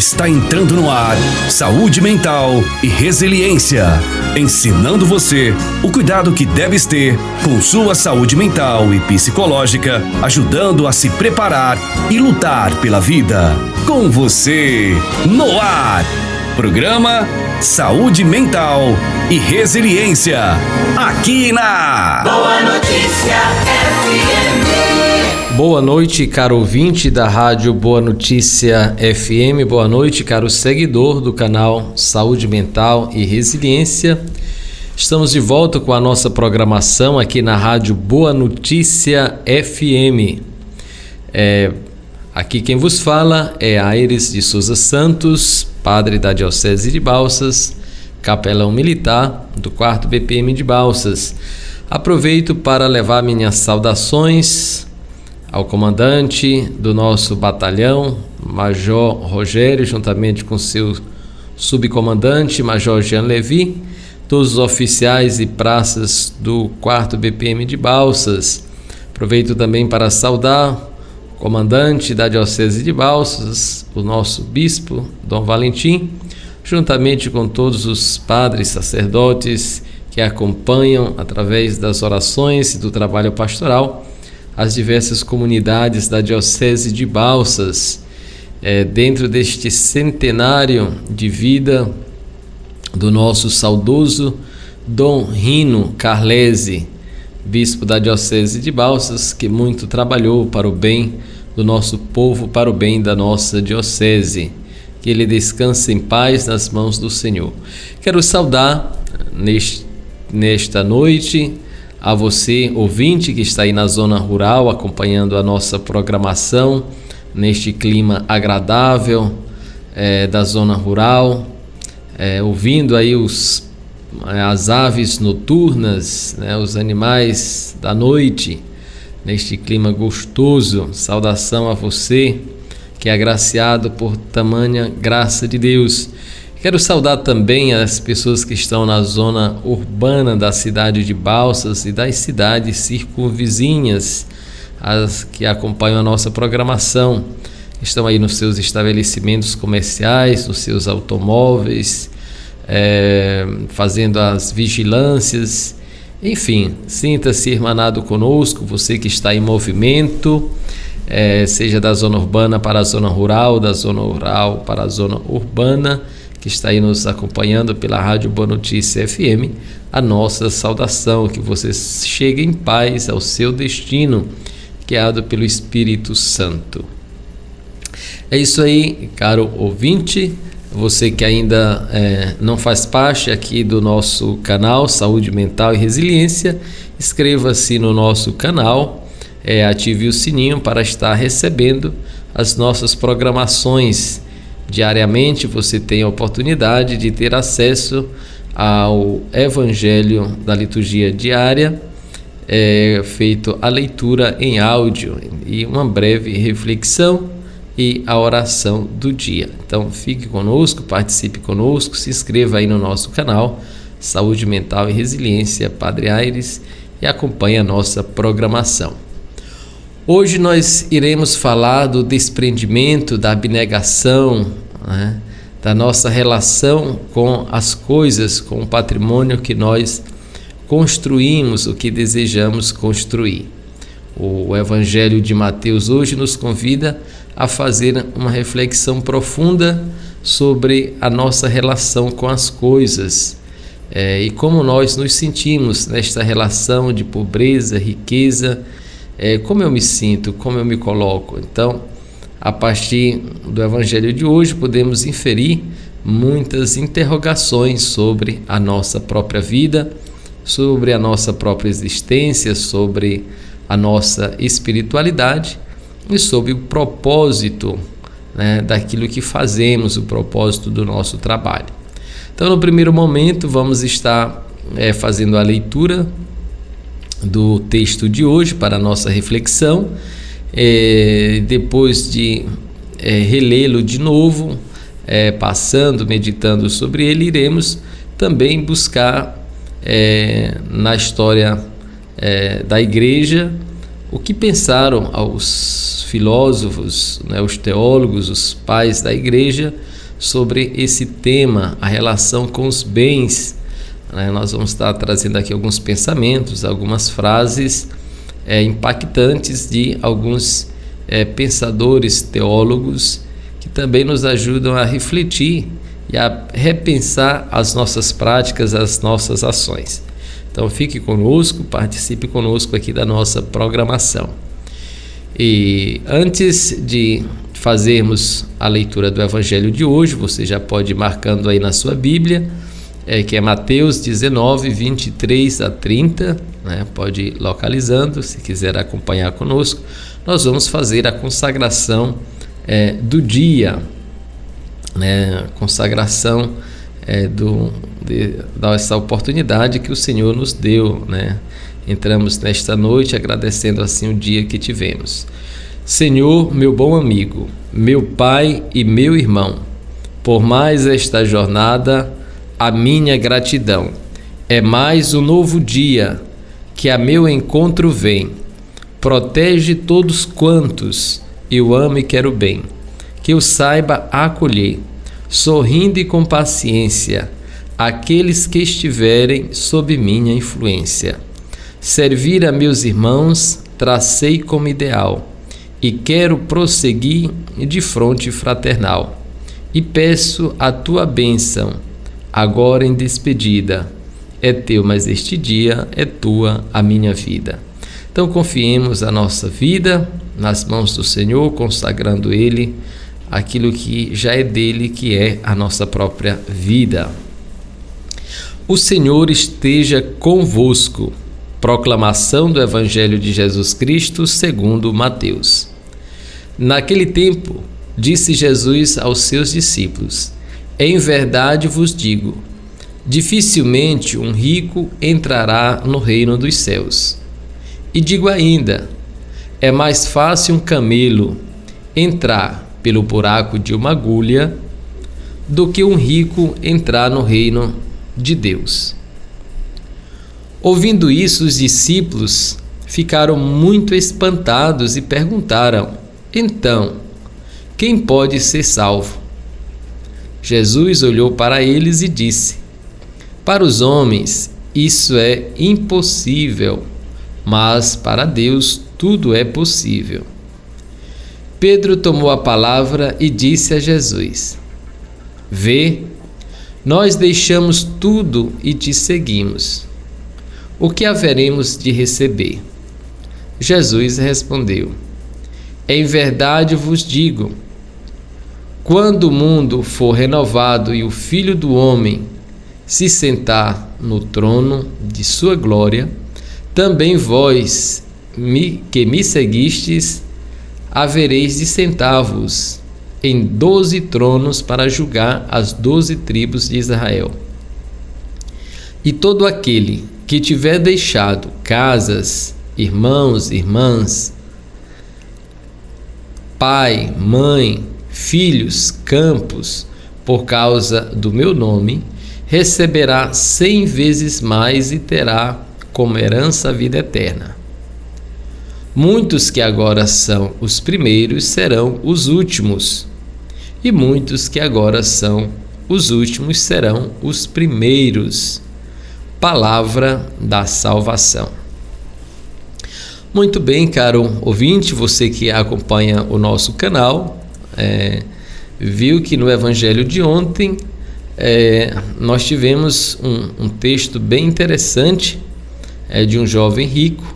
Está entrando no ar Saúde Mental e Resiliência, ensinando você o cuidado que deves ter com sua saúde mental e psicológica, ajudando a se preparar e lutar pela vida. Com você, no ar, programa Saúde Mental e Resiliência, aqui na Boa Notícia FM. Boa noite, caro ouvinte da rádio Boa Notícia FM. Boa noite, caro seguidor do canal Saúde Mental e Resiliência. Estamos de volta com a nossa programação aqui na rádio Boa Notícia FM. Aqui quem vos fala é Aires de Souza Santos, padre da Diocese de Balsas, capelão militar do 4º BPM de Balsas. Aproveito para levar minhas saudações ao comandante do nosso batalhão, Major Rogério, juntamente com seu subcomandante, Major Jean Levi, todos os oficiais e praças do 4º BPM de Balsas. Aproveito também para saudar o comandante da Diocese de Balsas, o nosso bispo, Dom Valentim, juntamente com todos os padres, sacerdotes que acompanham através das orações e do trabalho pastoral as diversas comunidades da Diocese de Balsas, dentro deste centenário de vida do nosso saudoso Dom Rino Carlesi, bispo da Diocese de Balsas, que muito trabalhou para o bem do nosso povo, para o bem da nossa diocese. Que ele descanse em paz nas mãos do Senhor. Quero saudar nesta noite a você, ouvinte, que está aí na zona rural, acompanhando a nossa programação, neste clima agradável da zona rural, ouvindo aí as aves noturnas, os animais da noite, neste clima gostoso. Saudação a você, que é agraciado por tamanha graça de Deus. Quero saudar também as pessoas que estão na zona urbana da cidade de Balsas e das cidades circunvizinhas, as que acompanham a nossa programação, estão aí nos seus estabelecimentos comerciais, nos seus automóveis, fazendo as vigilâncias. Enfim, sinta-se irmanado conosco, você que está em movimento, seja da zona urbana para a zona rural, da zona rural para a zona urbana, que está aí nos acompanhando pela rádio Boa Notícia FM, a nossa saudação, que você chegue em paz ao seu destino, guiado pelo Espírito Santo. É isso aí, caro ouvinte, você que ainda não faz parte aqui do nosso canal Saúde Mental e Resiliência, inscreva-se no nosso canal, ative o sininho para estar recebendo as nossas programações. Diariamente você tem a oportunidade de ter acesso ao Evangelho da Liturgia Diária, feito a leitura em áudio e uma breve reflexão e a oração do dia. Então fique conosco, participe conosco, se inscreva aí no nosso canal Saúde Mental e Resiliência Padre Aires e acompanhe a nossa programação. Hoje nós iremos falar do desprendimento, da abnegação, da nossa relação com as coisas, com o patrimônio que nós construímos, o que desejamos construir. O Evangelho de Mateus hoje nos convida a fazer uma reflexão profunda sobre a nossa relação com as coisas e como nós nos sentimos nesta relação de pobreza, riqueza. Como eu me sinto, como eu me coloco. Então, a partir do Evangelho de hoje, podemos inferir muitas interrogações sobre a nossa própria vida, sobre a nossa própria existência, sobre a nossa espiritualidade e sobre o propósito daquilo que fazemos, o propósito do nosso trabalho. Então, no primeiro momento, vamos estar fazendo a leitura do texto de hoje para a nossa reflexão. Depois de relê-lo de novo, passando, meditando sobre ele, iremos também buscar na história da igreja o que pensaram os filósofos, né, os teólogos, os pais da igreja sobre esse tema, a relação com os bens. Nós vamos estar trazendo aqui alguns pensamentos, algumas frases impactantes de alguns pensadores, teólogos, que também nos ajudam a refletir e a repensar as nossas práticas, as nossas ações. Então fique conosco, participe conosco aqui da nossa programação. E antes de fazermos a leitura do Evangelho de hoje, você já pode ir marcando aí na sua Bíblia, que é Mateus 19, 23 a 30, né? Pode ir localizando, se quiser acompanhar conosco. Nós vamos fazer a consagração do dia, né? Consagração dessa oportunidade que o Senhor nos deu, né? Entramos nesta noite agradecendo assim o dia que tivemos. Senhor, meu bom amigo, meu pai e meu irmão, por mais esta jornada, a minha gratidão. É mais um novo dia que a meu encontro vem. Protege todos quantos eu amo e quero bem, que eu saiba acolher, sorrindo e com paciência, aqueles que estiverem sob minha influência. Servir a meus irmãos tracei como ideal, e quero prosseguir de fronte fraternal. E peço a tua bênção, agora em despedida. É teu, mas este dia é tua a minha vida. Então confiemos a nossa vida nas mãos do Senhor, consagrando Ele aquilo que já é dele, que é a nossa própria vida. O Senhor esteja convosco. Proclamação do Evangelho de Jesus Cristo segundo Mateus. Naquele tempo, disse Jesus aos seus discípulos: em verdade vos digo, dificilmente um rico entrará no reino dos céus. E digo ainda, é mais fácil um camelo entrar pelo buraco de uma agulha do que um rico entrar no reino de Deus. Ouvindo isso, os discípulos ficaram muito espantados e perguntaram: então, quem pode ser salvo? Jesus olhou para eles e disse: para os homens isso é impossível, mas para Deus tudo é possível. Pedro tomou a palavra e disse a Jesus: vê, nós deixamos tudo e te seguimos. O que haveremos de receber? Jesus respondeu: em verdade vos digo, quando o mundo for renovado e o Filho do Homem se sentar no trono de sua glória, também vós, que me seguistes, havereis de sentar-vos em 12 tronos para julgar as 12 tribos de Israel. E todo aquele que tiver deixado casas, irmãos, irmãs, pai, mãe, filhos, campos, por causa do meu nome, receberá 100 vezes mais e terá como herança a vida eterna. Muitos que agora são os primeiros serão os últimos, e muitos que agora são os últimos serão os primeiros. Palavra da salvação. Muito bem, caro ouvinte, você que acompanha o nosso canal, viu que no Evangelho de ontem nós tivemos um texto bem interessante de um jovem rico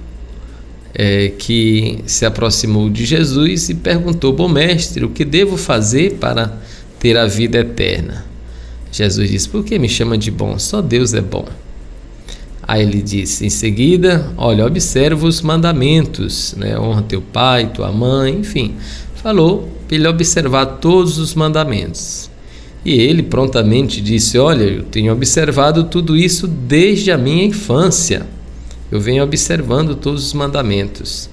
que se aproximou de Jesus e perguntou: bom mestre, o que devo fazer para ter a vida eterna? Jesus disse: por que me chama de bom? Só Deus é bom. Aí ele disse em seguida: olha, observa os mandamentos, né? Honra teu pai, tua mãe, enfim. Falou para ele observar todos os mandamentos. E ele prontamente disse: olha, eu tenho observado tudo isso desde a minha infância. Eu venho observando todos os mandamentos.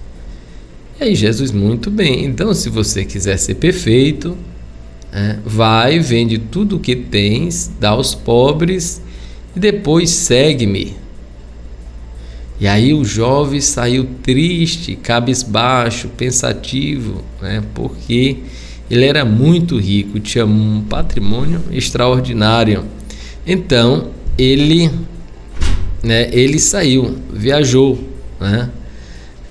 E aí Jesus: muito bem, então se você quiser ser perfeito, vai, vende tudo o que tens, dá aos pobres e depois segue-me. E aí o jovem saiu triste, cabisbaixo, pensativo, né? Porque ele era muito rico, tinha um patrimônio extraordinário. Então ele saiu, viajou, né?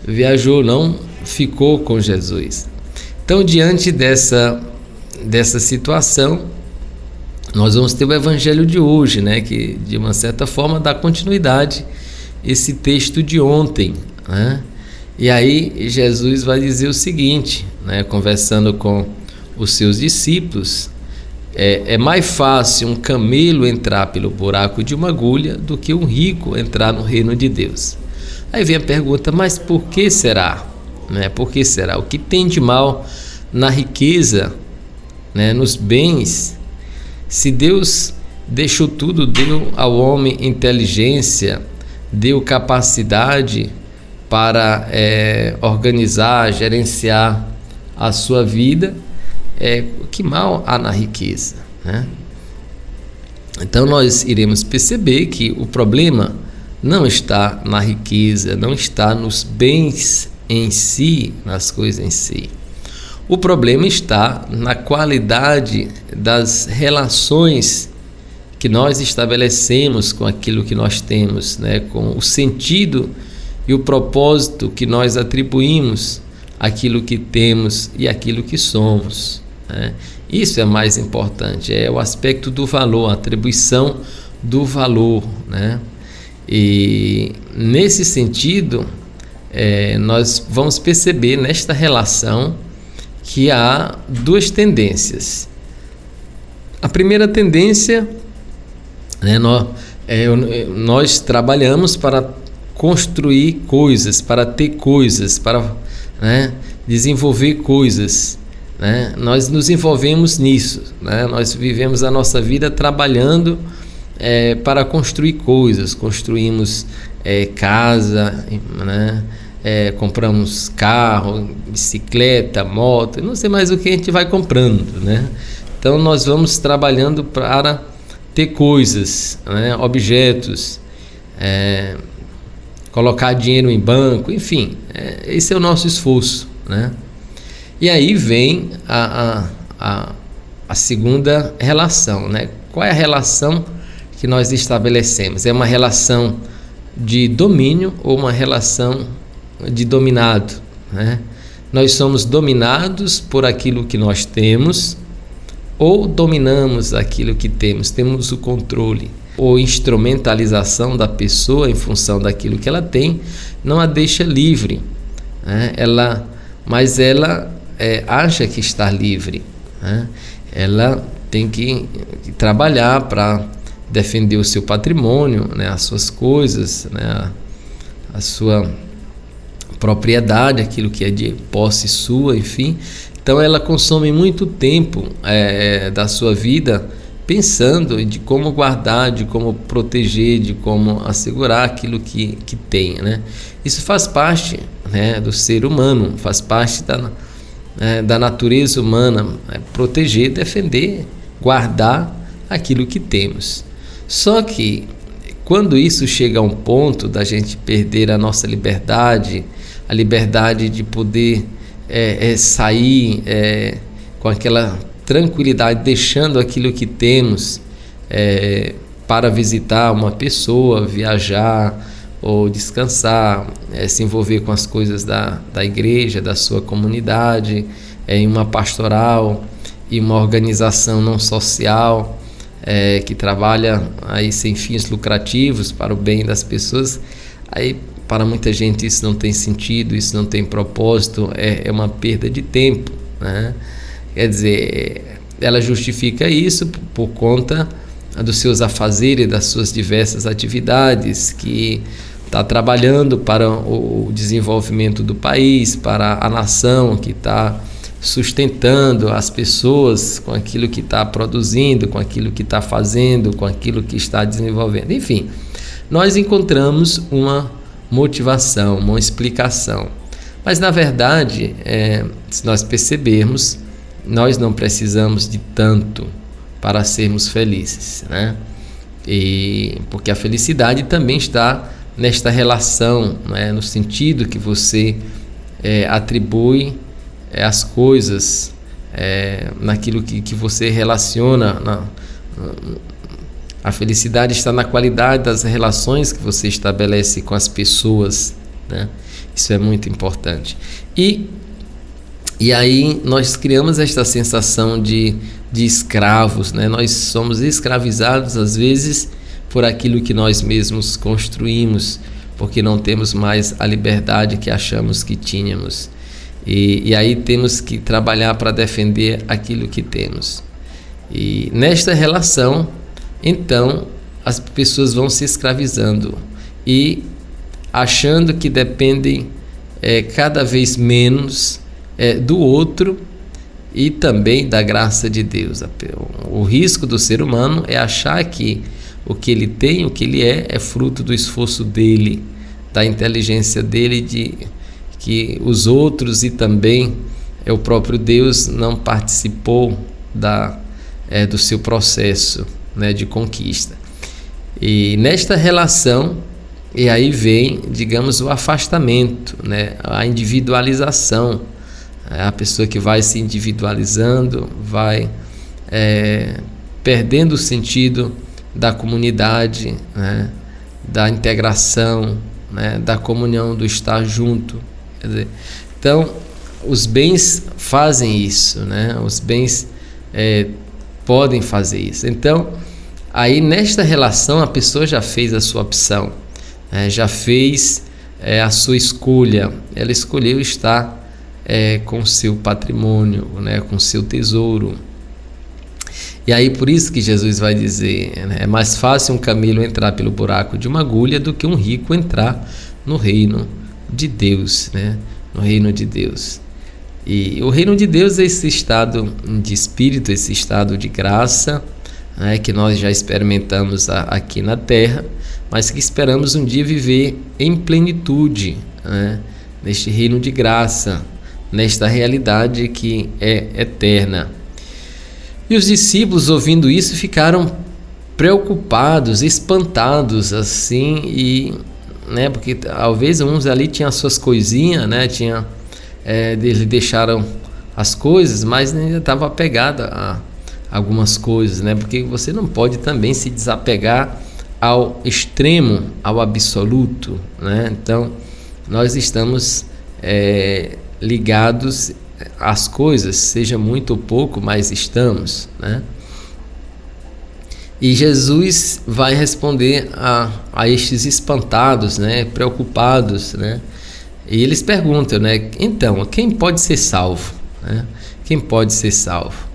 Viajou, não ficou com Jesus. Então, diante dessa situação, nós vamos ter o evangelho de hoje, né? Que de uma certa forma dá continuidade esse texto de ontem, né? E aí Jesus vai dizer o seguinte, né? Conversando com os seus discípulos: é mais fácil um camelo entrar pelo buraco de uma agulha do que um rico entrar no reino de Deus. Aí vem a pergunta: mas por que será? Né? Por que será? O que tem de mal na riqueza, né? Nos bens? Se Deus deixou tudo, deu ao homem inteligência, deu capacidade para organizar, gerenciar a sua vida, que mal há na riqueza, né? Então nós iremos perceber que o problema não está na riqueza, não está nos bens em si, nas coisas em si. O problema está na qualidade das relações que nós estabelecemos com aquilo que nós temos, né? Com o sentido e o propósito que nós atribuímos àquilo que temos e àquilo que somos, né? Isso é mais importante, é o aspecto do valor, a atribuição do valor, né? E nesse sentido, nós vamos perceber nesta relação que há duas tendências. A primeira tendência, né, nós trabalhamos para construir coisas, para ter coisas, para, né, desenvolver coisas, né? Nós nos envolvemos nisso, né? Nós vivemos a nossa vida trabalhando para construir coisas. Construímos casa, né? Compramos carro, bicicleta, moto, não sei mais o que a gente vai comprando, né? Então nós vamos trabalhando para ter coisas, né? Objetos, colocar dinheiro em banco, enfim, esse é o nosso esforço, né? E aí vem a segunda relação, né? Qual é a relação que nós estabelecemos? É uma relação de domínio ou uma relação de dominado, né? Nós somos dominados por aquilo que nós temos ou dominamos aquilo que temos o controle. Ou instrumentalização da pessoa em função daquilo que ela tem não a deixa livre, né? Mas ela acha que está livre, né? Ela tem que trabalhar para defender o seu patrimônio, né? As suas coisas, né? A sua propriedade, aquilo que é de posse sua, enfim. Então ela consome muito tempo da sua vida pensando de como guardar, de como proteger, de como assegurar aquilo que tem, né? Isso faz parte, né, do ser humano, faz parte da natureza humana, proteger, defender, guardar aquilo que temos. Só que quando isso chega a um ponto da gente perder a nossa liberdade, a liberdade de poder sair com aquela tranquilidade, deixando aquilo que temos para visitar uma pessoa, viajar ou descansar, se envolver com as coisas da igreja, da sua comunidade, em uma pastoral e uma organização não social que trabalha aí sem fins lucrativos para o bem das pessoas. Aí para muita gente isso não tem sentido, isso não tem propósito, é uma perda de tempo, né? Quer dizer, ela justifica isso por conta dos seus afazeres, das suas diversas atividades, que está trabalhando para o desenvolvimento do país, para a nação, que está sustentando as pessoas com aquilo que está produzindo, com aquilo que está fazendo, com aquilo que está desenvolvendo. Enfim, nós encontramos uma motivação, uma explicação. Mas, na verdade, se nós percebermos, nós não precisamos de tanto para sermos felizes, né? Porque a felicidade também está nesta relação, né, no sentido que você atribui as coisas, naquilo que você relaciona. A felicidade está na qualidade das relações que você estabelece com as pessoas, né? Isso é muito importante. E aí nós criamos esta sensação de escravos, né? Nós somos escravizados às vezes por aquilo que nós mesmos construímos, porque não temos mais a liberdade que achamos que tínhamos. E aí temos que trabalhar para defender aquilo que temos. E nesta relação, então, as pessoas vão se escravizando e achando que dependem cada vez menos do outro e também da graça de Deus. O risco do ser humano é achar que o que ele tem, o que ele é fruto do esforço dele, da inteligência dele, que os outros e também o próprio Deus não participou do seu processo, né, de conquista. E nesta relação, e aí vem, digamos, o afastamento, né, a individualização. A pessoa que vai se individualizando, vai perdendo o sentido da comunidade, né, da integração, né, da comunhão, do estar junto. Quer dizer, então, os bens fazem isso, né? Os bens podem fazer isso. Então, aí nesta relação a pessoa já fez a sua opção, já fez a sua escolha. Ela escolheu estar com o seu patrimônio, né, com o seu tesouro. E aí por isso que Jesus vai dizer, né, é mais fácil um camelo entrar pelo buraco de uma agulha do que um rico entrar no reino de Deus, né? No reino de Deus. E o reino de Deus é esse estado de espírito, esse estado de graça, né, que nós já experimentamos aqui na terra, mas que esperamos um dia viver em plenitude, né, neste reino de graça, nesta realidade que é eterna. E os discípulos, ouvindo isso, ficaram preocupados, espantados, assim, e, né, porque talvez uns ali tinham as suas coisinhas, né, eles deixaram as coisas, mas ainda estava apegado a algumas coisas, né, porque você não pode também se desapegar ao extremo, ao absoluto, né? Então, nós estamos ligados às coisas, seja muito ou pouco, mas estamos, né? E Jesus vai responder a estes espantados, né, preocupados, né? E eles perguntam, né, então, quem pode ser salvo, né? Quem pode ser salvo?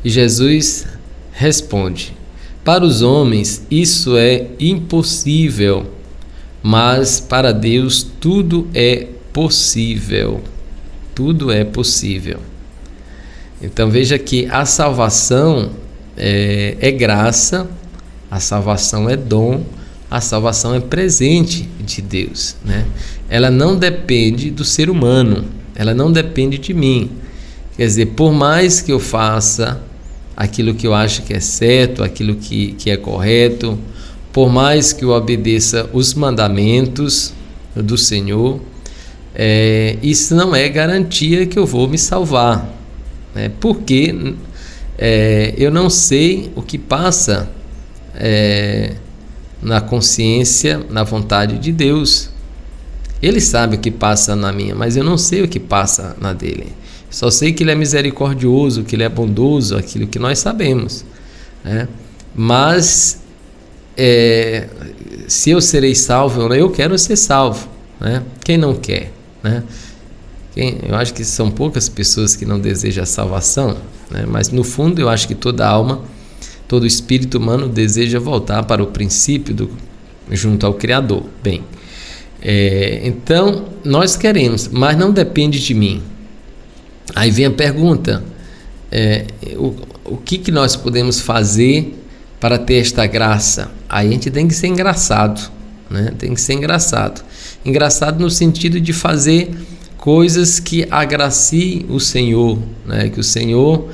E Jesus responde: para os homens isso é impossível, mas para Deus tudo é possível. Tudo é possível. Então veja que a salvação é graça, a salvação é dom, a salvação é presente de Deus, né? Ela não depende do ser humano, ela não depende de mim. Quer dizer, por mais que eu faça aquilo que eu acho que é certo, aquilo que é correto, por mais que eu obedeça os mandamentos do Senhor, isso não é garantia que eu vou me salvar, né? Porque eu não sei o que passa na consciência, na vontade de Deus. Ele sabe o que passa na minha, mas eu não sei o que passa na dele. Só sei que ele é misericordioso, que ele é bondoso, aquilo que nós sabemos, né? Mas se eu serei salvo, eu quero ser salvo, né? Quem não quer, né? Eu acho que são poucas pessoas que não desejam a salvação, né? Mas no fundo eu acho que toda alma, todo espírito humano deseja voltar para o princípio junto ao Criador. Bem, então nós queremos, mas não depende de mim. Aí vem a pergunta, o que nós podemos fazer para ter esta graça? Aí a gente tem que ser engraçado, né? Tem que ser engraçado. Engraçado no sentido de fazer coisas que agraciem o Senhor, né? Que o Senhor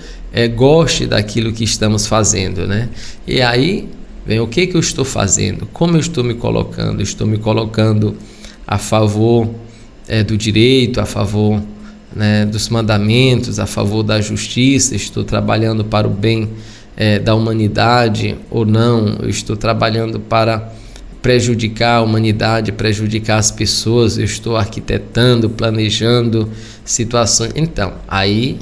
goste daquilo que estamos fazendo, né? E aí Bem, o que eu estou fazendo? Como eu estou me colocando? Estou me colocando a favor do direito, a favor, né, dos mandamentos, a favor da justiça? Estou trabalhando para o bem da humanidade ou não? Eu estou trabalhando para prejudicar a humanidade, prejudicar as pessoas? Eu estou arquitetando, planejando situações. Então, aí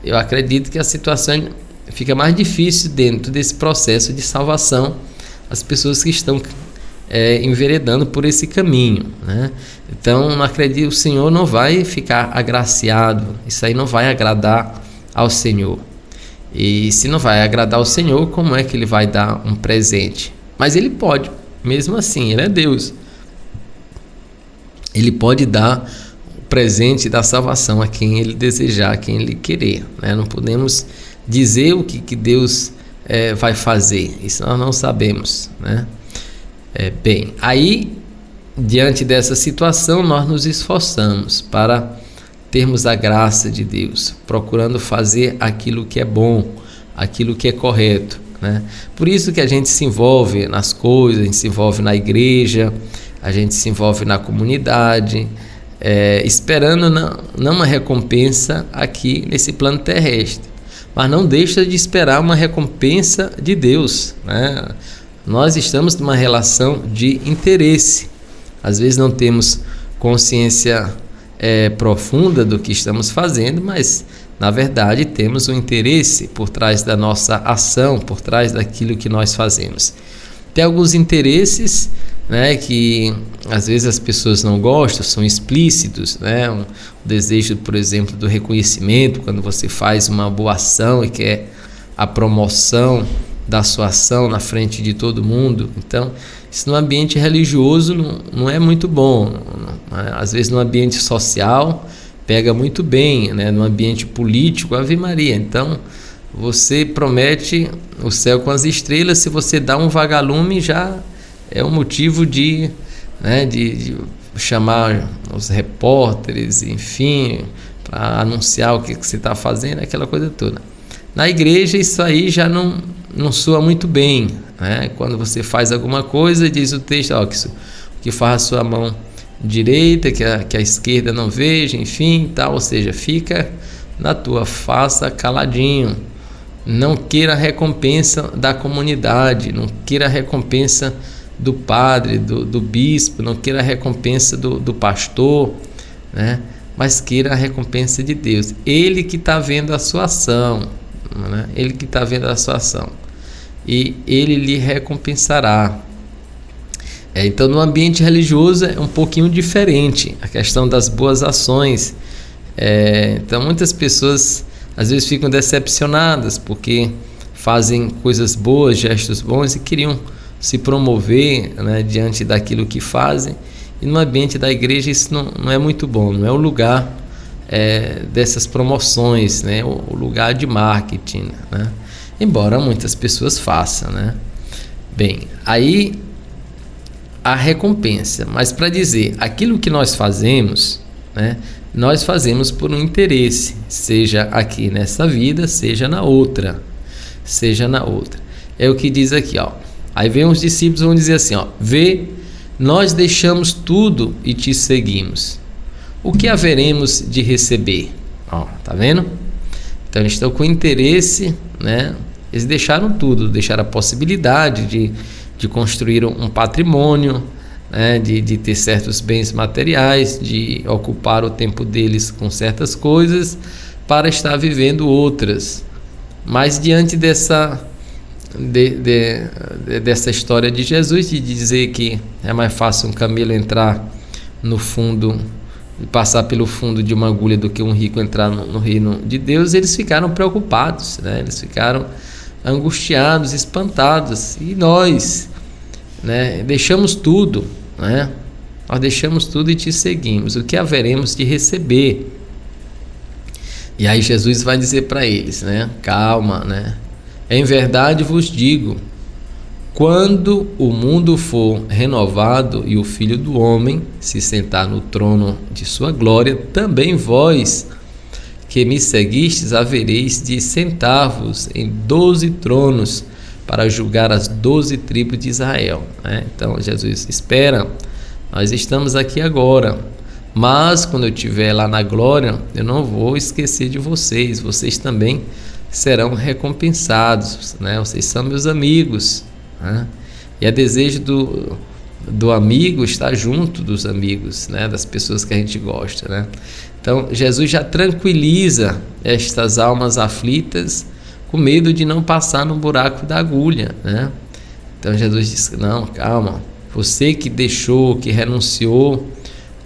eu acredito que a situação fica mais difícil dentro desse processo de salvação, as pessoas que estão enveredando por esse caminho, né? Então, não acredito, o Senhor não vai ficar agraciado, isso aí não vai agradar ao Senhor. E se não vai agradar ao Senhor, como é que Ele vai dar um presente? Mas Ele pode, mesmo assim, Ele é Deus. Ele pode dar o presente da salvação a quem Ele desejar, a quem Ele querer, né? Não podemos dizer o que Deus vai fazer, isso nós não sabemos, né? Bem, aí, diante dessa situação, nós nos esforçamos para termos a graça de Deus, procurando fazer aquilo que é bom, aquilo que é correto, né? Por isso que a gente se envolve nas coisas, a gente se envolve na igreja, a gente se envolve na comunidade, esperando não uma recompensa aqui nesse plano terrestre, mas não deixa de esperar uma recompensa de Deus, né? Nós estamos numa relação de interesse. Às vezes não temos consciência profunda do que estamos fazendo, mas na verdade temos um interesse por trás da nossa ação, por trás daquilo que nós fazemos. Tem alguns interesses, né, que às vezes as pessoas não gostam, são explícitos, né? O desejo, por exemplo, do reconhecimento, quando você faz uma boa ação e quer a promoção da sua ação na frente de todo mundo. Então, isso no ambiente religioso não é muito bom. Às vezes no ambiente social pega muito bem, né? No ambiente político, Ave Maria. Então, você promete o céu com as estrelas, se você dá um vagalume já é um motivo de chamar os repórteres, enfim, para anunciar o que você está fazendo, aquela coisa toda. Na igreja isso aí já não soa muito bem, né? Quando você faz alguma coisa, diz o texto, que faz a sua mão direita, que a esquerda não veja, enfim, tal, ou seja, fica na tua, faça caladinho, não queira a recompensa da comunidade, não queira a recompensa do padre, do bispo, não queira a recompensa do pastor, né? Mas queira a recompensa de Deus. Ele que está vendo a sua ação, né? Ele que está vendo a sua ação, e Ele lhe recompensará. Então, no ambiente religioso é um pouquinho diferente a questão das boas ações. Então, muitas pessoas às vezes ficam decepcionadas porque fazem coisas boas, gestos bons, e queriam se promover, né, diante daquilo que fazem. E no ambiente da igreja isso não é muito bom, não é o lugar dessas promoções, né, o lugar de marketing, né? Embora muitas pessoas façam, né? Bem, aí a recompensa, mas para dizer aquilo que nós fazemos, né, nós fazemos por um interesse, seja aqui nessa vida, seja na outra. É o que diz aqui, ó. Aí vem os discípulos e vão dizer assim, ó: vê, nós deixamos tudo e te seguimos. O que haveremos de receber? Ó, tá vendo? Então eles estão com interesse, né? Eles deixaram tudo, deixaram a possibilidade de construir um patrimônio, né? De ter certos bens materiais, de ocupar o tempo deles com certas coisas para estar vivendo outras. Mas diante dessa história de Jesus, de dizer que é mais fácil um camelo entrar no fundo, passar pelo fundo de uma agulha, do que um rico entrar no reino de Deus, eles ficaram preocupados, né? Eles ficaram angustiados, espantados. E nós, né, deixamos tudo, né? Nós deixamos tudo e te seguimos. O que haveremos de receber? E aí Jesus vai dizer para eles, né? Calma, né? Em verdade vos digo, quando o mundo for renovado e o Filho do Homem se sentar no trono de sua glória, também vós que me seguistes havereis de sentar-vos em 12 tronos, para julgar as 12 tribos de Israel, né? Então Jesus espera, nós estamos aqui agora, mas quando eu estiver lá na glória, eu não vou esquecer de vocês, vocês também serão recompensados, né? Vocês são meus amigos, né? E é desejo do amigo estar junto dos amigos, né? Das pessoas que a gente gosta, né? Então Jesus já tranquiliza estas almas aflitas com medo de não passar no buraco da agulha, né? Então Jesus diz: não, calma, você que deixou, que renunciou,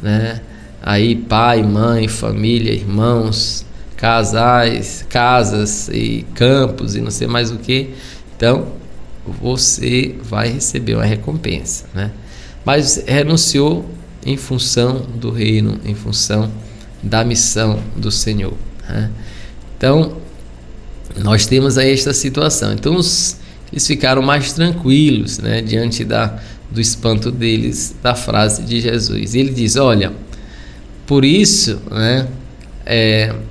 né? Aí pai, mãe, família, irmãos, casais, casas e campos e não sei mais o que, então você vai receber uma recompensa, né? Mas renunciou em função do reino, em função da missão do Senhor, né? Então nós temos aí esta situação. Então eles ficaram mais tranquilos, né, diante do espanto deles, da frase de Jesus. E ele diz: olha, por isso, né,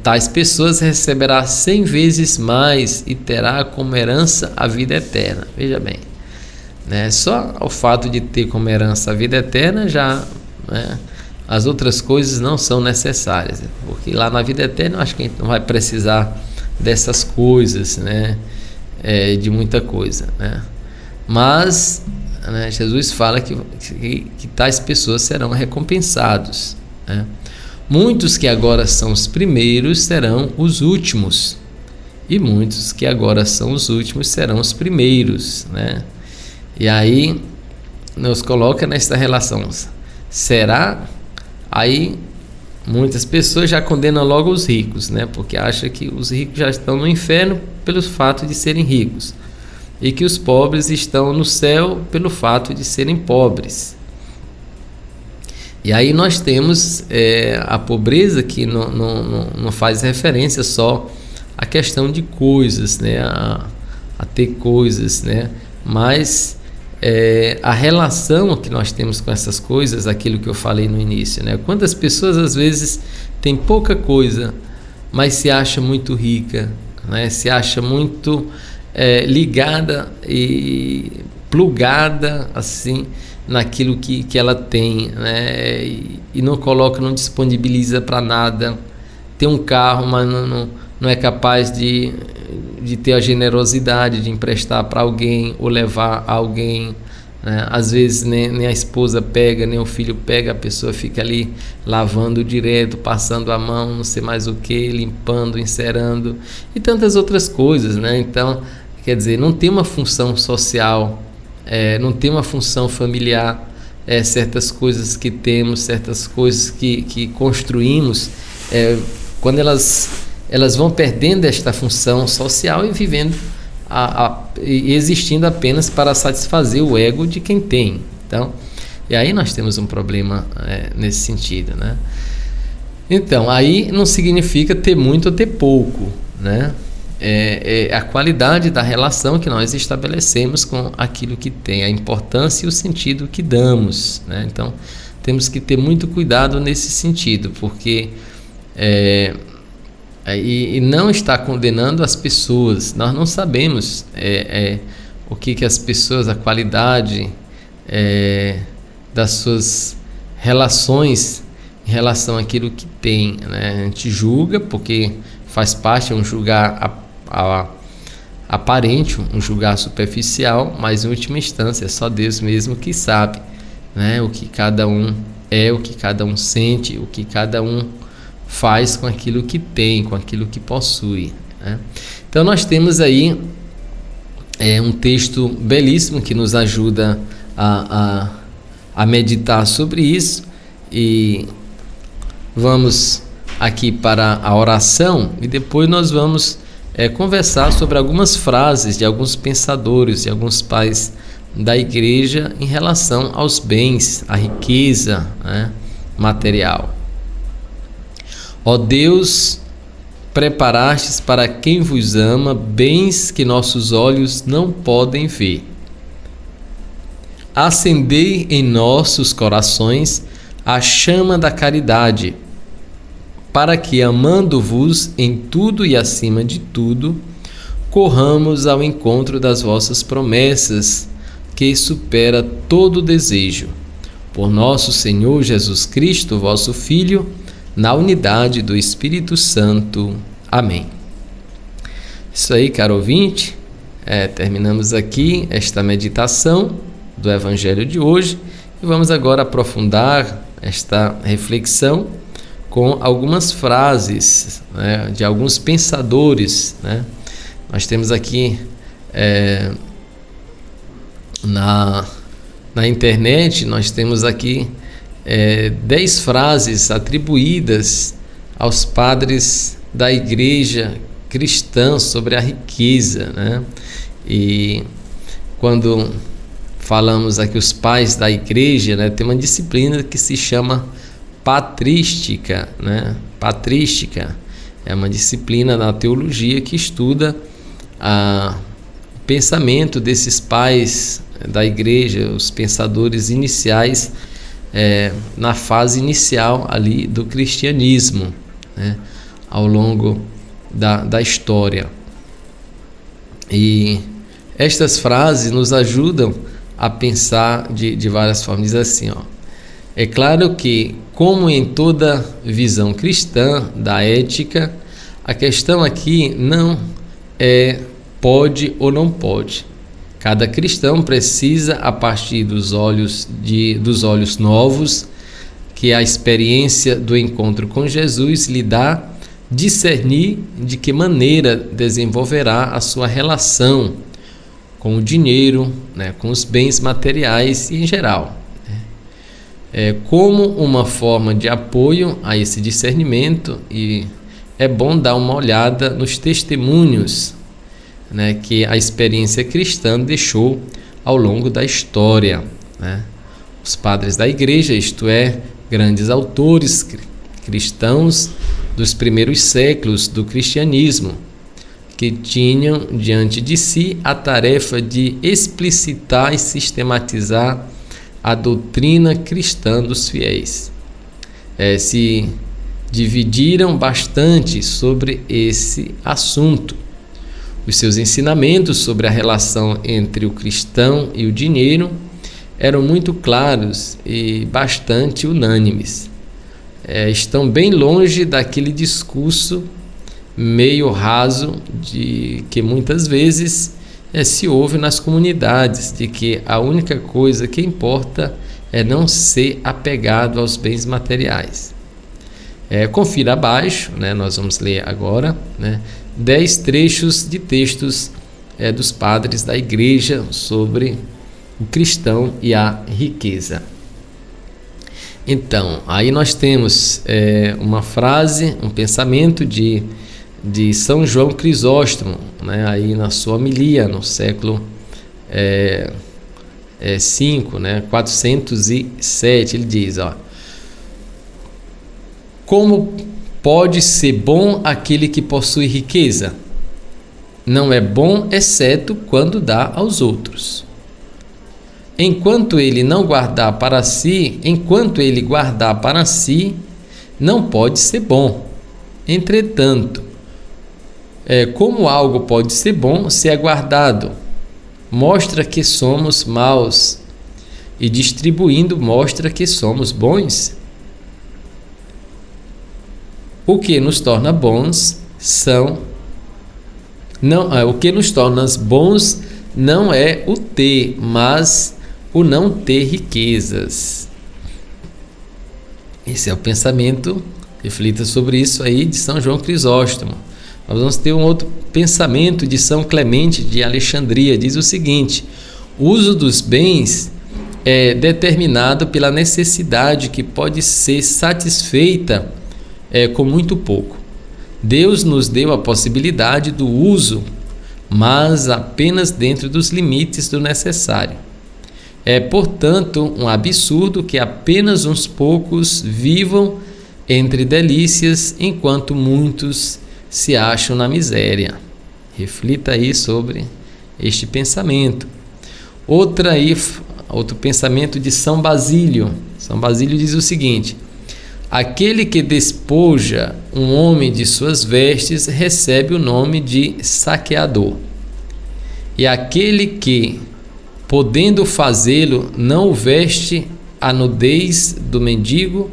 tais pessoas receberá 100 vezes mais e terá como herança a vida eterna. Veja bem, né, só o fato de ter como herança a vida eterna já, né, as outras coisas não são necessárias, porque lá na vida eterna eu acho que a gente não vai precisar dessas coisas, né, de muita coisa, né? Mas, né, Jesus fala que tais pessoas serão recompensados, né? Muitos que agora são os primeiros serão os últimos, e muitos que agora são os últimos serão os primeiros, né? E aí nos coloca nesta relação. Será? Aí muitas pessoas já condenam logo os ricos, né? Porque acham que os ricos já estão no inferno pelo fato de serem ricos, e que os pobres estão no céu pelo fato de serem pobres. E aí nós temos a pobreza que não faz referência só à questão de coisas, né? A ter coisas, né? Mas a relação que nós temos com essas coisas, aquilo que eu falei no início, né? Quantas pessoas às vezes têm pouca coisa, mas se acha muito rica, né? Se acha muito ligada e plugada assim naquilo que ela tem, né? E não coloca, não disponibiliza para nada. Tem um carro, mas não é capaz de ter a generosidade de emprestar para alguém ou levar a alguém, né? Às vezes nem a esposa pega, nem o filho pega, a pessoa fica ali lavando direto, passando a mão, não sei mais o que, limpando, encerando e tantas outras coisas, né? Então, quer dizer, não tem uma função social, não tem uma função familiar, certas coisas que temos, certas coisas que construímos, quando elas vão perdendo esta função social e vivendo e existindo apenas para satisfazer o ego de quem tem. Então, e aí nós temos um problema nesse sentido, né? Então, aí não significa ter muito ou ter pouco, né? É a qualidade da relação que nós estabelecemos com aquilo que tem, a importância e o sentido que damos, né? Então, temos que ter muito cuidado nesse sentido, porque e não está condenando as pessoas. Nós não sabemos o que as pessoas, a qualidade das suas relações em relação àquilo que tem, né? A gente julga porque faz parte, um julgar aparente, um julgar superficial, mas em última instância é só Deus mesmo que sabe, né? O que cada um o que cada um sente, o que cada um faz com aquilo que tem, com aquilo que possui, né? Então nós temos aí um texto belíssimo que nos ajuda a meditar sobre isso, e vamos aqui para a oração e depois nós vamos conversar sobre algumas frases de alguns pensadores, de alguns pais da igreja em relação aos bens, à riqueza, né, material. Ó Deus, preparastes para quem vos ama bens que nossos olhos não podem ver. Acendei em nossos corações a chama da caridade, para que, amando-vos em tudo e acima de tudo, corramos ao encontro das vossas promessas, que supera todo desejo. Por nosso Senhor Jesus Cristo, vosso Filho, na unidade do Espírito Santo. Amém. Isso aí, caro ouvinte, terminamos aqui esta meditação do Evangelho de hoje e vamos agora aprofundar esta reflexão com algumas frases, né, de alguns pensadores, né? Nós temos aqui na internet, nós temos aqui 10 frases atribuídas aos padres da Igreja cristã sobre a riqueza, né? E quando falamos aqui os pais da Igreja, né, tem uma disciplina que se chama patrística, né? Patrística é uma disciplina na teologia que estuda o pensamento desses pais da Igreja, os pensadores iniciais, na fase inicial ali do cristianismo, né, ao longo da história. E estas frases nos ajudam a pensar de várias formas. Diz assim, é claro que, como em toda visão cristã da ética, a questão aqui não é pode ou não pode. Cada cristão precisa, a partir dos olhos novos que a experiência do encontro com Jesus lhe dá, discernir de que maneira desenvolverá a sua relação com o dinheiro, né, com os bens materiais e em geral. Como uma forma de apoio a esse discernimento, e é bom dar uma olhada nos testemunhos, né, que a experiência cristã deixou ao longo da história, né? Os padres da Igreja, isto é, grandes autores cristãos dos primeiros séculos do cristianismo, que tinham diante de si a tarefa de explicitar e sistematizar a doutrina cristã dos fiéis. Se dividiram bastante sobre esse assunto. Os seus ensinamentos sobre a relação entre o cristão e o dinheiro eram muito claros e bastante unânimes. Estão bem longe daquele discurso meio raso de que muitas vezes se ouve nas comunidades, de que a única coisa que importa é não ser apegado aos bens materiais. Confira abaixo, né, nós vamos ler agora, né, 10 trechos de textos dos padres da Igreja sobre o cristão e a riqueza. Então, aí nós temos uma frase, um pensamento de São João Crisóstomo, né, aí na sua homilia no século V, né, 407, ele diz, como pode ser bom aquele que possui riqueza? Não é bom, exceto quando dá aos outros. Enquanto ele guardar para si, não pode ser bom. Entretanto, como algo pode ser bom se é guardado, mostra que somos maus, e distribuindo mostra que somos bons. O que nos torna bons o que nos torna bons não é o ter, mas o não ter riquezas. Esse é o pensamento, reflita sobre isso aí, de São João Crisóstomo. Nós vamos ter um outro pensamento de São Clemente de Alexandria, diz o seguinte: o uso dos bens é determinado pela necessidade que pode ser satisfeita com muito pouco. Deus nos deu a possibilidade do uso, mas apenas dentro dos limites do necessário. É, portanto, um absurdo que apenas uns poucos vivam entre delícias, enquanto muitos se acham na miséria. Reflita aí sobre este pensamento. Outro pensamento de São Basílio. São Basílio diz o seguinte: aquele que despoja um homem de suas vestes recebe o nome de saqueador. E aquele que, podendo fazê-lo, não veste a nudez do mendigo,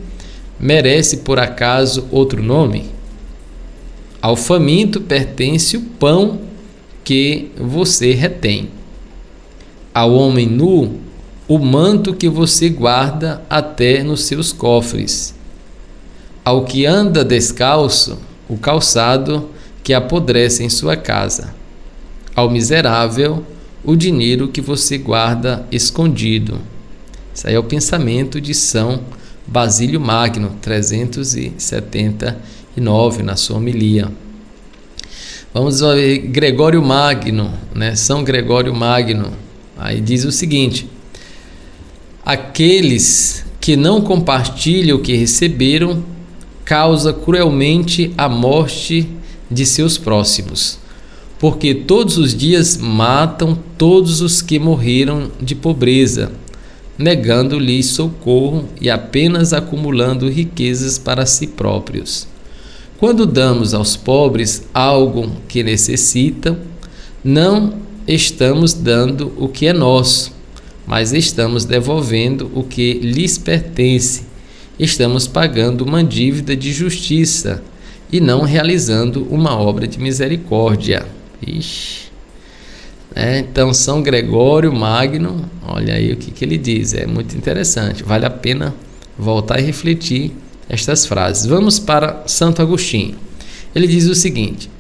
merece por acaso outro nome? Ao faminto pertence o pão que você retém. Ao homem nu, o manto que você guarda até nos seus cofres. Ao que anda descalço, o calçado que apodrece em sua casa. Ao miserável, o dinheiro que você guarda escondido. Isso aí é o pensamento de São Basílio Magno, 379, na sua homilia. Vamos ver Gregório Magno, né? São Gregório Magno. Aí diz o seguinte: aqueles que não compartilham o que receberam causa cruelmente a morte de seus próximos, porque todos os dias matam todos os que morreram de pobreza, negando-lhes socorro e apenas acumulando riquezas para si próprios. Quando damos aos pobres algo que necessitam, não estamos dando o que é nosso, mas estamos devolvendo o que lhes pertence. Estamos pagando uma dívida de justiça e não realizando uma obra de misericórdia. Ixi. Então, São Gregório Magno, olha aí o que ele diz, é muito interessante, vale a pena voltar e refletir estas frases. Vamos para Santo Agostinho. Ele diz o seguinte: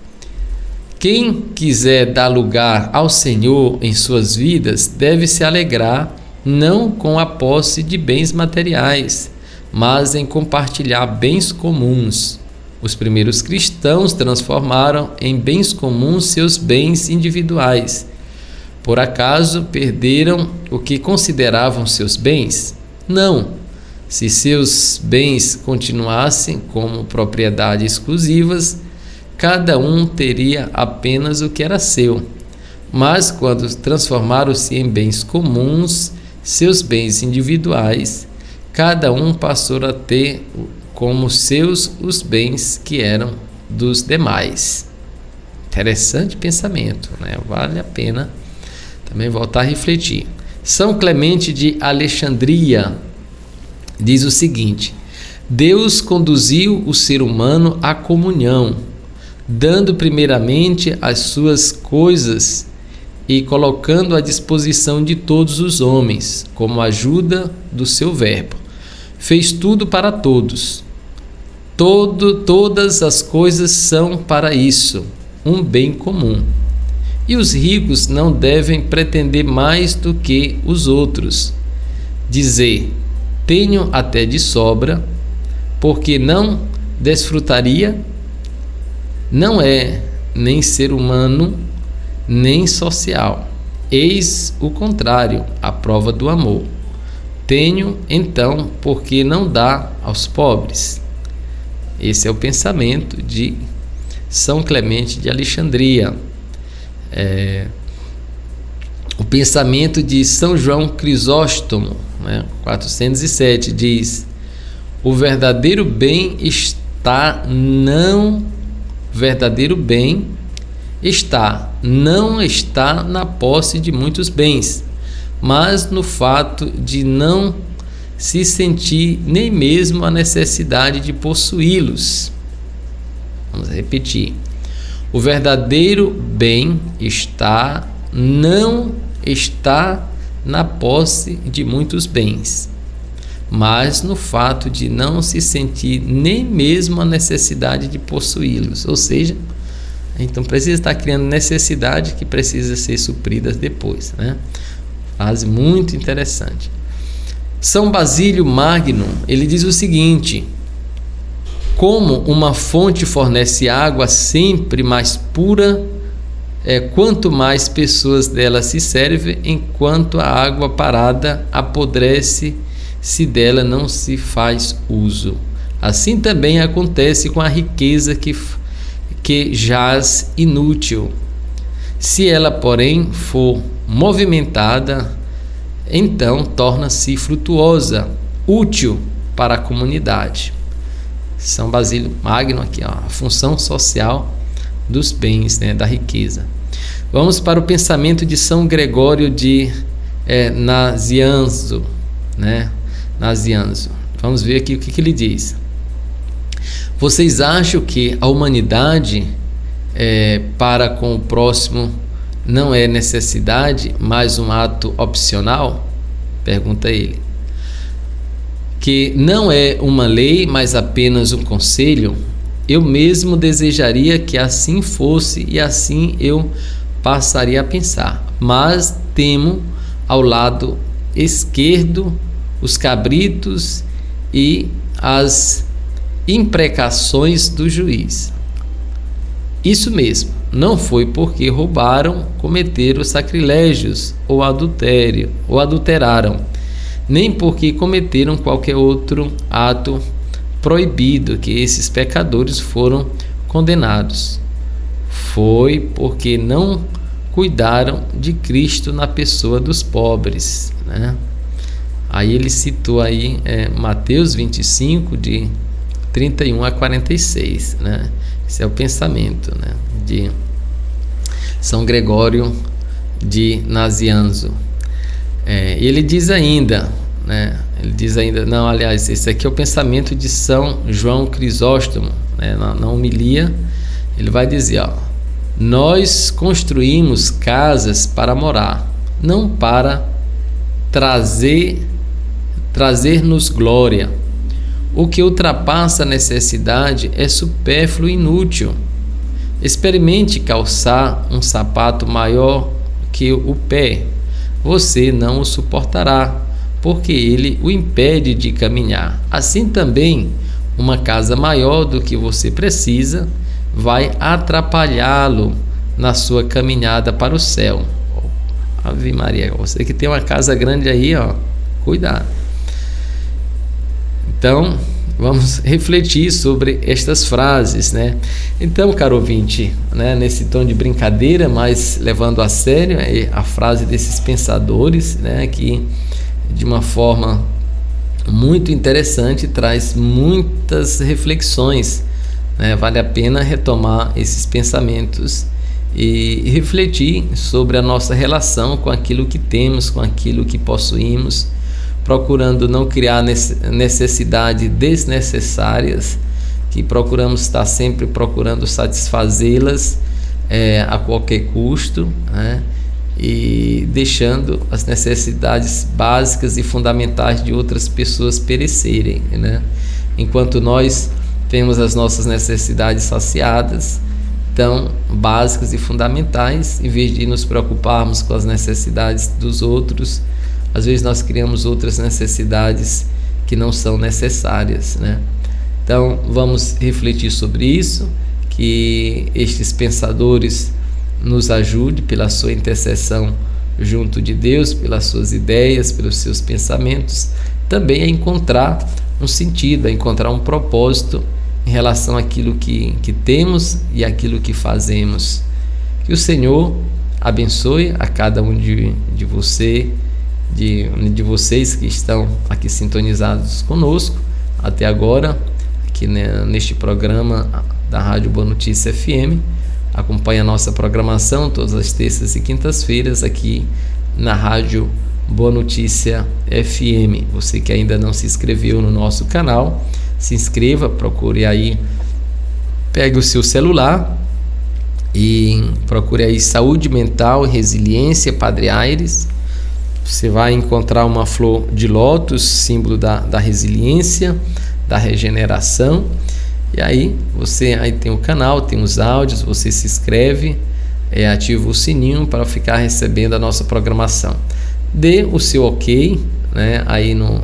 quem quiser dar lugar ao Senhor em suas vidas deve se alegrar não com a posse de bens materiais, mas em compartilhar bens comuns. Os primeiros cristãos transformaram em bens comuns seus bens individuais. Por acaso perderam o que consideravam seus bens? Não. Se seus bens continuassem como propriedade exclusivas, cada um teria apenas o que era seu. Mas quando transformaram-se em bens comuns, seus bens individuais, cada um passou a ter como seus os bens que eram dos demais. Interessante pensamento, né? Vale a pena também voltar a refletir. São Clemente de Alexandria diz o seguinte: Deus conduziu o ser humano à comunhão, dando primeiramente as suas coisas e colocando à disposição de todos os homens, como ajuda do seu verbo. Fez tudo para todos. Todas as coisas são para isso, um bem comum. E os ricos não devem pretender mais do que os outros. Dizer, tenho até de sobra, porque não desfrutaria, não é nem ser humano, nem social. Eis o contrário, a prova do amor. Tenho, então, porque não dá aos pobres. Esse é o pensamento de São Clemente de Alexandria. O pensamento de São João Crisóstomo, 407, diz: o verdadeiro bem não está na posse de muitos bens, mas no fato de não se sentir nem mesmo a necessidade de possuí-los. Vamos repetir. O verdadeiro bem não está na posse de muitos bens, mas no fato de não se sentir nem mesmo a necessidade de possuí-los. Ou seja, então precisa estar criando necessidade que precisa ser suprida depois, né? Frase muito interessante. São Basílio Magno, ele diz o seguinte: como uma fonte fornece água sempre mais pura, quanto mais pessoas dela se servem, enquanto a água parada apodrece se dela não se faz uso. Assim também acontece com a riqueza que jaz inútil. Se ela, porém, for movimentada, então torna-se frutuosa, útil para a comunidade. São Basílio Magno aqui, a função social dos bens, da riqueza. Vamos para o pensamento de São Gregório de Nazianzo, né? Nazianzo. Vamos ver aqui o que ele diz. Vocês acham que a humanidade para com o próximo não é necessidade, mas um ato opcional? Pergunta ele. Que não é uma lei, mas apenas um conselho? Eu mesmo desejaria que assim fosse e assim eu passaria a pensar. Mas temo ao lado esquerdo os cabritos e as imprecações do juiz. Isso mesmo, não foi porque roubaram, cometeram sacrilégios ou adulteraram, nem porque cometeram qualquer outro ato proibido que esses pecadores foram condenados. Foi porque não cuidaram de Cristo na pessoa dos pobres, né? Aí ele citou aí Mateus 25, de 31 a 46, né? Esse é o pensamento, né, de São Gregório de Nazianzo. Ele diz ainda, né? Ele diz ainda, não, aliás, esse aqui é o pensamento de São João Crisóstomo, né? Na homilia, ele vai dizer, ó: nós construímos casas para morar, não para trazer-nos glória. O que ultrapassa a necessidade é supérfluo e inútil. Experimente calçar um sapato maior que o pé. Você não o suportará, porque ele o impede de caminhar. Assim também, uma casa maior do que você precisa vai atrapalhá-lo na sua caminhada para o céu. Ave Maria, você que tem uma casa grande aí, ó, cuidado. Então, vamos refletir sobre estas frases, né? Então, caro ouvinte, né, nesse tom de brincadeira, mas levando a sério a frase desses pensadores, né, que de uma forma muito interessante traz muitas reflexões, né? Vale a pena retomar esses pensamentos e refletir sobre a nossa relação com aquilo que temos, com aquilo que possuímos, procurando não criar necessidades desnecessárias, que procuramos estar sempre procurando satisfazê-las a qualquer custo, né? E deixando as necessidades básicas e fundamentais de outras pessoas perecerem, né? Enquanto nós temos as nossas necessidades saciadas, tão básicas e fundamentais, em vez de nos preocuparmos com as necessidades dos outros, às vezes nós criamos outras necessidades que não são necessárias, né? Então vamos refletir sobre isso, que estes pensadores nos ajudem pela sua intercessão junto de Deus, pelas suas ideias, pelos seus pensamentos, também a encontrar um sentido, a encontrar um propósito em relação àquilo que temos e àquilo que fazemos. Que o Senhor abençoe a cada um de vocês que estão aqui sintonizados conosco até agora, aqui neste programa da Rádio Boa Notícia FM. Acompanhe a nossa programação todas as terças e quintas-feiras aqui na Rádio Boa Notícia FM. Você que ainda não se inscreveu no nosso canal, se inscreva, procure aí, pegue o seu celular e procure aí Saúde Mental e Resiliência Padre Aires. Você vai encontrar uma flor de lótus, símbolo da resiliência, da regeneração. E aí você aí tem o canal, tem os áudios, você se inscreve, ativa o sininho para ficar recebendo a nossa programação. Dê o seu ok, né, aí no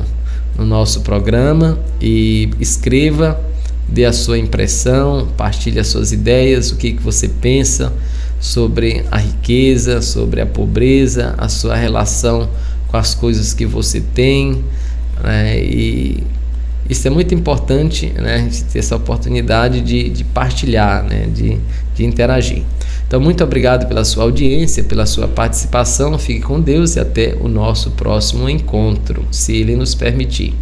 nosso programa e escreva, dê a sua impressão, partilhe as suas ideias, o que você pensa sobre a riqueza, sobre a pobreza, a sua relação com as coisas que você tem, né? E isso é muito importante, né? A gente ter essa oportunidade de partilhar, né? de interagir. Então, muito obrigado pela sua audiência, pela sua participação. Fique com Deus e até o nosso próximo encontro, se Ele nos permitir.